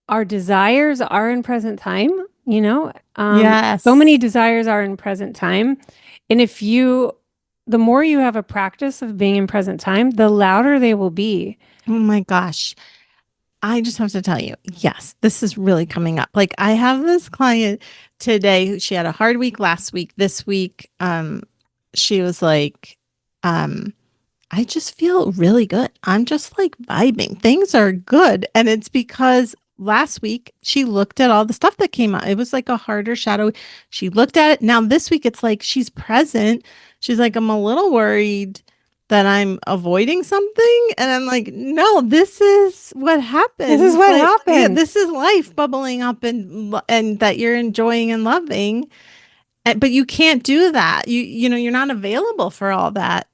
our desires are in present time, you know? So many Yes. desires are in present time. And the more you have a practice of being in present time, the louder they will be. Oh my gosh. I just have to tell you, yes, this is really coming up. Like I have this client today who she had a hard week last week. This week, she was like, um, I just feel really good. I'm just like vibing. Things are good. And it's because last week she looked at all the stuff that came out. It was like a harder shadow. She looked at it. Now this week it's like she's present. She's like, I'm a little worried that I'm avoiding something. And I'm like, no, this is what This is happens. what Like, yeah, happens. this is life bubbling up and that you're enjoying and loving. But you can't do that. You're not available for all that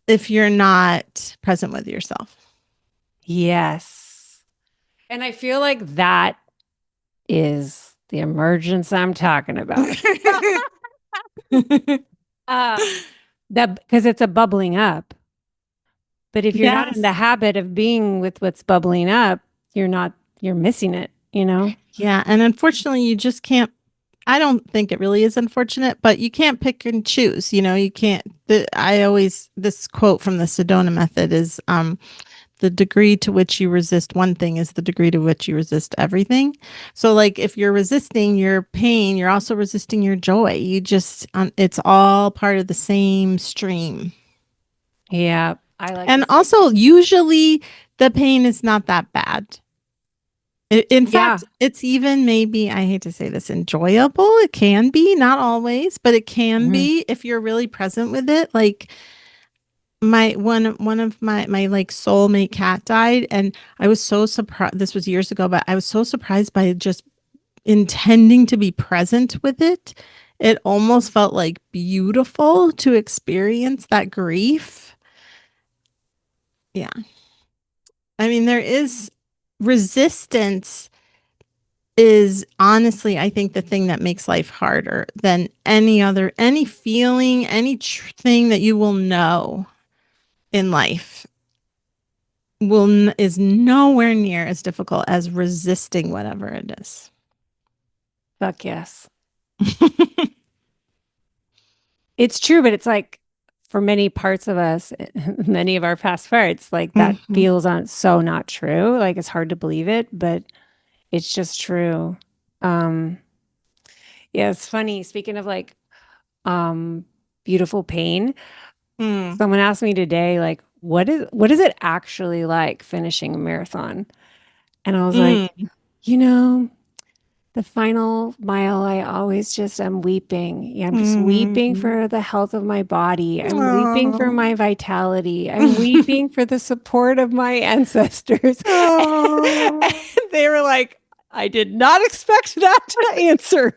if you're not present with yourself. Yes. And I feel like that is the emergence I'm talking about. That because it's a bubbling up. But if you're not in the Yes. habit of being with what's bubbling up, you're missing it, you know? Yeah. And unfortunately, you just can't. I don't think it really is unfortunate, but you can't pick and choose. You can't. This quote from the Sedona method is the degree to which you resist one thing is the degree to which you resist everything. So, like, if you're resisting your pain, you're also resisting your joy. It's all part of the same stream. Yeah. I like to And say, also, usually the pain is not that bad. In yeah. fact, it's even maybe, I hate to say this, enjoyable. It can be, not always, but it can Mhm. be if you're really present with it. Like my one of my like soulmate cat died, and I was so surprised. This was years ago, but I was so surprised by just intending to be present with it. It almost felt like beautiful to experience that grief. Yeah. I mean, there is resistance is honestly, I think, the thing that makes life harder than any feeling, thing that you will know. in life is nowhere near as difficult as resisting whatever it is. Fuck yes. It's true, but it's like for many parts of us, many of our past parts, like that Mhm. feels on so not true. Like it's hard to believe it, but it's just true. Um, yeah, it's funny. Speaking of like um beautiful pain, Mm. someone asked me today, like, what is it actually like finishing a marathon? And I was like, Mm. you know, the final mile, I always just am weeping. Yeah, I'm just weeping Mm. for the health of my body. I'm weeping for Oh. my vitality. I'm weeping for the support of my ancestors. And Oh. they were like, I did not expect that answer.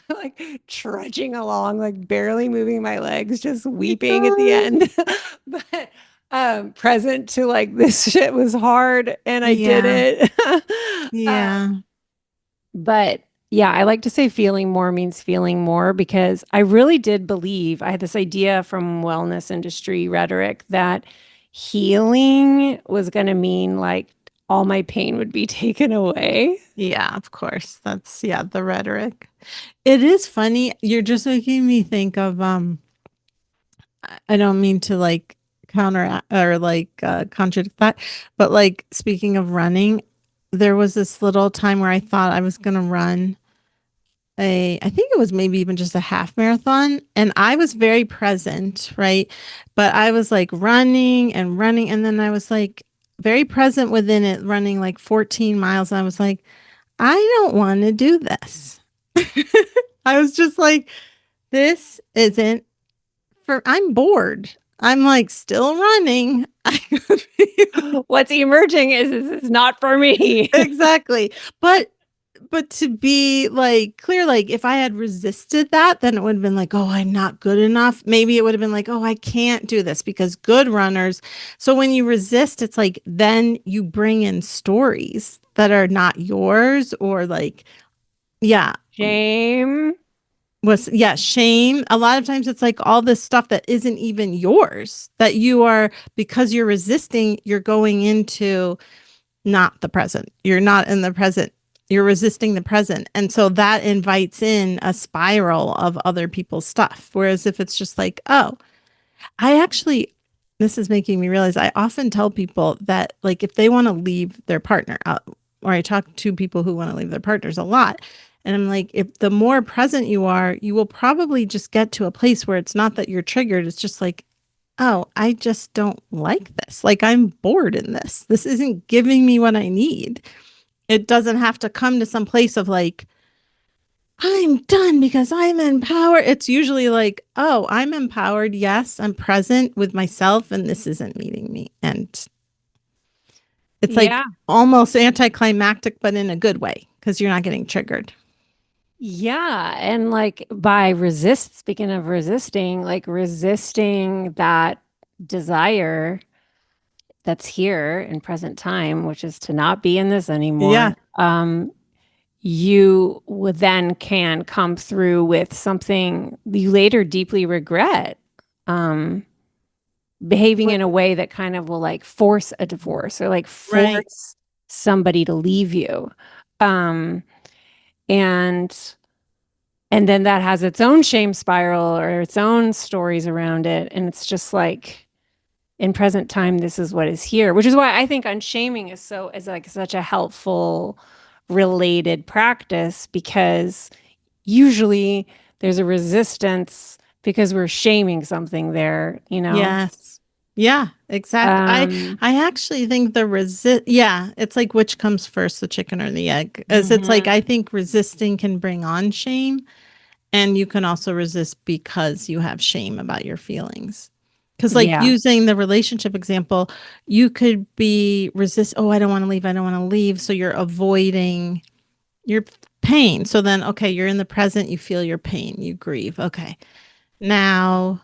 Like trudging along, like barely moving my legs, just My weeping at the God. end. But present to like this shit was hard and I did Yeah. it. Yeah. But yeah, I like to say feeling more means feeling more because I really did believe I had this idea from wellness industry rhetoric that healing was going to mean like all my pain would be taken away. Yeah, of course. That's yeah, the rhetoric. It is funny. You're just making me think of I don't mean to like counter or like contradict that, but like speaking of running, there was this little time where I thought I was going to run I think it was maybe even just a half marathon, and I was very present, right? But I was like running and running, and then I was like very present within it, running like 14 miles, and I was like, I don't want to do this. I was just like, this isn't I'm bored. I'm like still running. I could be What's emerging is this is not for me. exactly. But to be like clear, like if I had resisted that, then it would have been like, oh, I'm not good enough. Maybe it would have been like, oh, I can't do this because good runners. So when you resist, it's like then you bring in stories that are not yours or like, yeah, Shame. was yeah, shame. A lot of times it's like all this stuff that isn't even yours that you are because you're resisting, you're going into not the present. You're not in the present. You're resisting the present. And so that invites in a spiral of other people's stuff. Whereas if it's just like, oh, I actually, this is making me realize I often tell people that, like, if they want to leave their partner, or I talk to people who want to leave their partners a lot. And I'm like, if the more present you are, you will probably just get to a place where it's not that you're triggered. It's just like, oh, I just don't like this. Like, I'm bored in this. This isn't giving me what I need. It doesn't have to come to some place of like, I'm done because I'm empowered. It's usually like, oh, I'm empowered. Yes, I'm present with myself, and this isn't meeting me. And it's Yeah. like almost anticlimactic, but in a good way because you're not getting triggered. Yeah. And like by resist, speaking of resisting, like resisting that desire that's here in present time, which is to not be in this Yeah, anymore. You would then can come through with something you later deeply regret. Um, Behaving in a way that kind of will like force a divorce or like right. force somebody to leave you. Um, and and then that has its own shame spiral or its own stories around it. And it's just like in present time, this is what is here, which is why I think unshaming is like such a helpful related practice because usually there's a resistance because we're shaming something there, you know? Yes. Yeah, exactly. Um, I actually think the resist yeah, it's like which comes first, the chicken or the egg. As it's like mhm. I think resisting can bring on shame and you can also resist because you have shame about your feelings. Cuz like Yeah. using the relationship example, you could be resist, oh, I don't want to leave, I don't want to leave, so you're avoiding your pain. So then okay, you're in the present, you feel your pain, you grieve. Okay. Now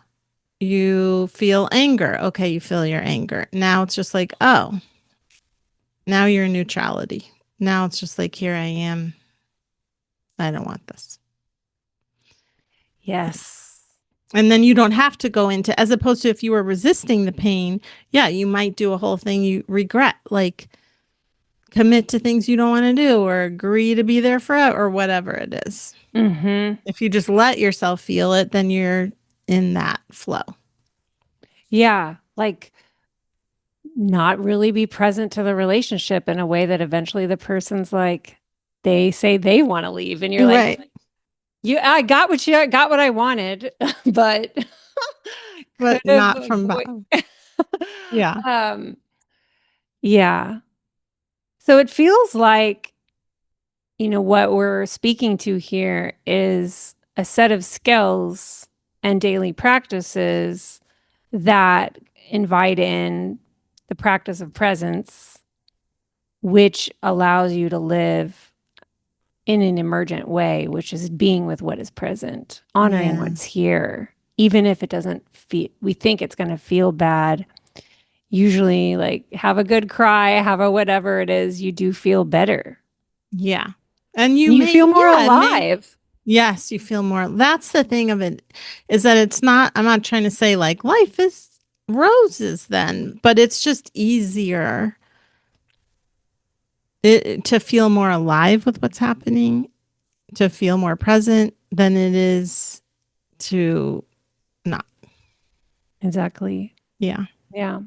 you feel anger. Okay, you feel your anger. Now it's just like, oh, now you're in neutrality. Now it's just like, here I am. I don't want this. Yes. And then you don't have to go into, as opposed to if you were resisting the pain, yeah, you might do a whole thing you regret, like commit to things you don't want to do or agree to be there forever or whatever it is. Hmm. If you just let yourself feel it, then you're in that flow. Yeah. Like not really be present to the relationship in a way that eventually the person's like, they say they want to leave. And you're like, Right. you, I got what I wanted, but could But have not from avoid. bottom. Yeah. um, yeah. So it feels like, what we're speaking to here is a set of skills and daily practices that invite in the practice of presence, which allows you to live in an emergent way, which is being with what is present, honoring Yeah. what's here, even if it doesn't feel, we think it's going to feel bad. Usually, like, have a good cry, have a whatever it is, you do feel better. Yeah. And you You may, feel more yeah, it may, alive. yes, you feel more. That's the thing of it is that it's not, I'm not trying to say like life is roses then, but it's just easier to feel more alive with what's happening, to feel more present than it is to not. Exactly. Yeah. Yeah.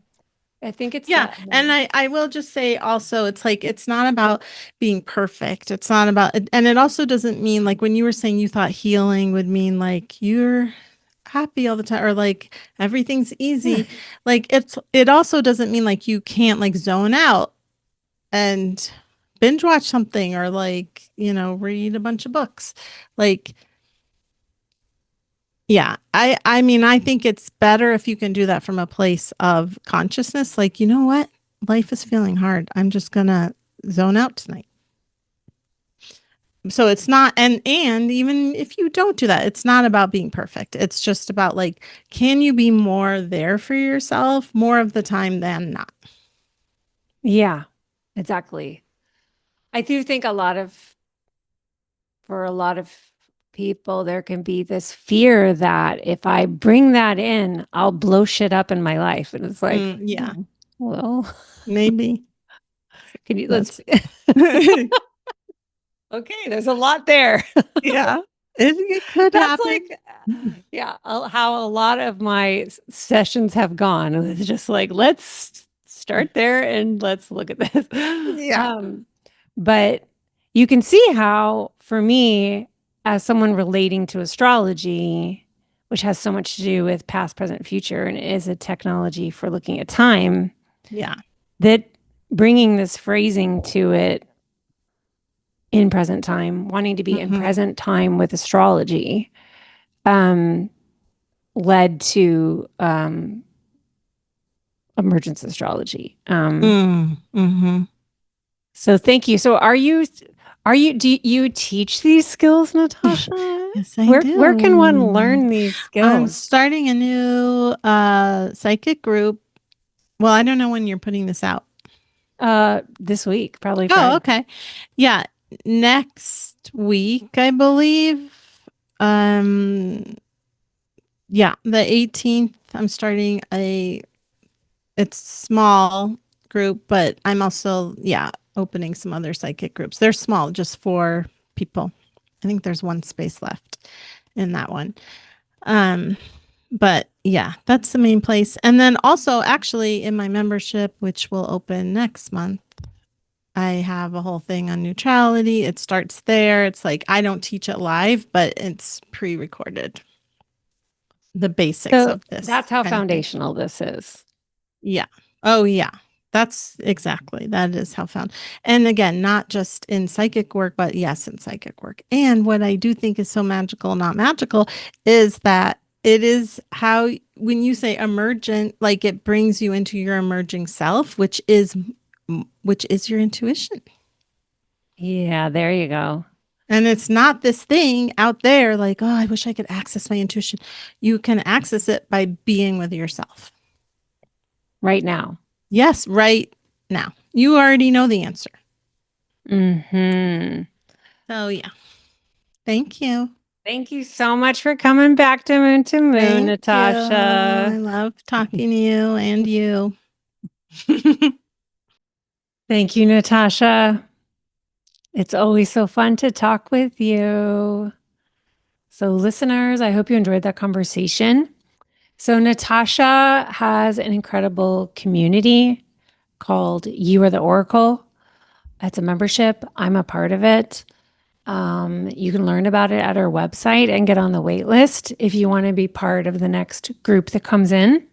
I think it's Yeah. that. And I will just say also, it's like, it's not about being perfect. It's not about, and it also doesn't mean like when you were saying you thought healing would mean like you're happy all the time or like everything's easy. Like it also doesn't mean like you can't like zone out and binge watch something or like, read a bunch of books. Like, yeah, I mean, I think it's better if you can do that from a place of consciousness. Like, you know what? Life is feeling hard. I'm just gonna zone out tonight. So it's not, and even if you don't do that, it's not about being perfect. It's just about like, can you be more there for yourself more of the time than not? Yeah, exactly. I do think for a lot of people, there can be this fear that if I bring that in, I'll blow shit up in my life. And it's like, Yeah, well, maybe can you, let's, that's okay, there's a lot there. yeah. It could That's happen. like, yeah, how a lot of my sessions have gone. It's just like, let's start there and let's look at this. Yeah. Um, but you can see how, for me, as someone relating to astrology, which has so much to do with past, present, future, and is a technology for looking at time, Yeah. that bringing this phrasing to it in present time, wanting to be in Hmm. present time with astrology, um, led to emergence astrology. Mm-hmm. So thank you. So do you teach these skills, Natasha? Yes, I Where can one do. learn these I'm skills? starting a new psychic group. Well, I don't know when you're putting this out. This week, probably Oh, Friday. okay. Yeah, next week, I believe. Um, yeah, the 18th, I'm starting it's small group, but I'm also, yeah, opening some other psychic groups. They're small, just 4 people. I think there's one space left in that one. Um, but yeah, that's the main place. And then also, actually, in my membership, which will open next month, I have a whole thing on neutrality. It starts there. It's like I don't teach it live, but it's pre recorded, the basics So of this that's how kind of thing. foundational this is. Yeah. Oh, yeah. That's exactly. That is how found. And again, not just in psychic work, but yes, in psychic work. And what I do think is so magical, not magical, is that it is how, when you say emergent, like it brings you into your emerging self, which is your intuition. Yeah, there you go. And it's not this thing out there like, oh, I wish I could access my intuition. You can access it by being with yourself. Right now. Yes, right now. You already know the answer. Hmm. So, yeah. Thank you. Thank you so much for coming back to Moon, Thank you. I Natasha. love talking to you and you. Thank you, Natasha. It's always so fun to talk with you. So, listeners, I hope you enjoyed that conversation. So, Natasha has an incredible community called You Are the Oracle. It's a membership. I'm a part of it. You can learn about it at our website and get on the wait list if you want to be part of the next group that comes in.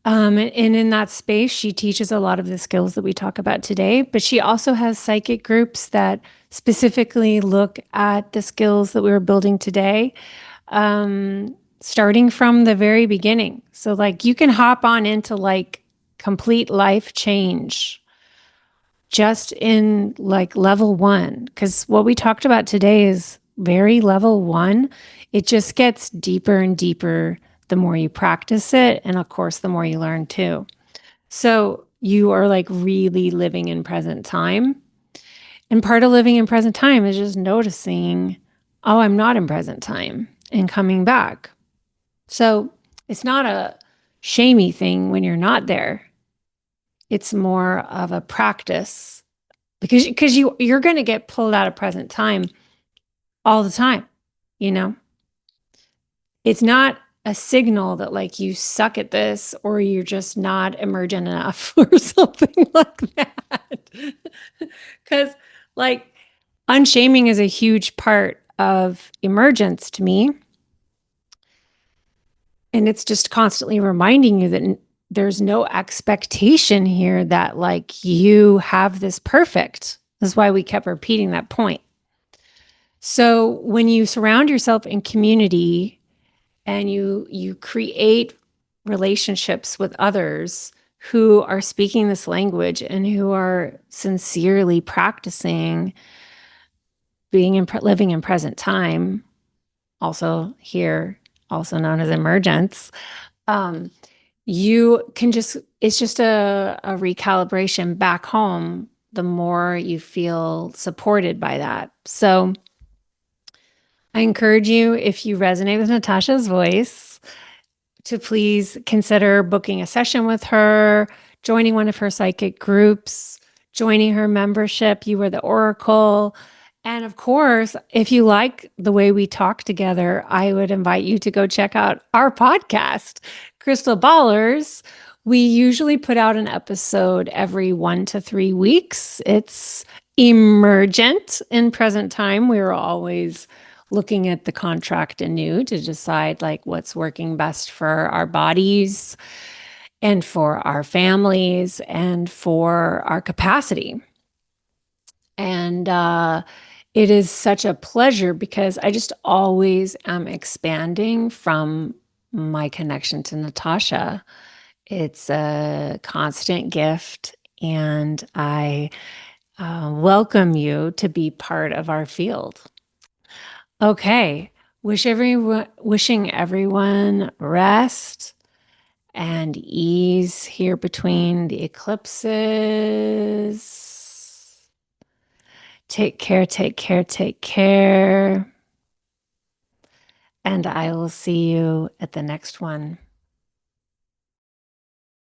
And in that space, she teaches a lot of the skills that we talk about today, but she also has psychic groups that specifically look at the skills that we were building today, starting from the very beginning. So, like, you can hop on into like complete life change just in like level one. Because what we talked about today is very level one. It just gets deeper and deeper the more you practice it. And of course, the more you learn too. So you are like really living in present time. And part of living in present time is just noticing, oh, I'm not in present time and coming back. So it's not a shamey thing when you're not there. It's more of a practice because you're going to get pulled out of present time all the time, you know. It's not a signal that like you suck at this or you're just not emergent enough or something like that. Cuz like unshaming is a huge part of emergence to me, and it's just constantly reminding you that there's no expectation here that like you have this perfect. That's why we kept repeating that point. So when you surround yourself in community and you create relationships with others who are speaking this language and who are sincerely practicing living in present time, also here, also known as emergence, um, you can just it's just a recalibration back home the more you feel supported by that. So I encourage you, if you resonate with Natasha's voice, to please consider booking a session with her, joining one of her psychic groups, joining her membership. You Are the Oracle. And of course, if you like the way we talk together, I would invite you to go check out our podcast, Crystal Ballers. We usually put out an episode every 1 to 3 weeks. It's emergent in present time. We're always looking at the contract anew to decide like what's working best for our bodies and for our families and for our capacity. And it is such a pleasure because I just always am expanding from my connection to Natasha. It's a constant gift, and I welcome you to be part of our field. Okay. Wishing everyone rest and ease here between the eclipses. Take care, take care, take care. And I will see you at the next one.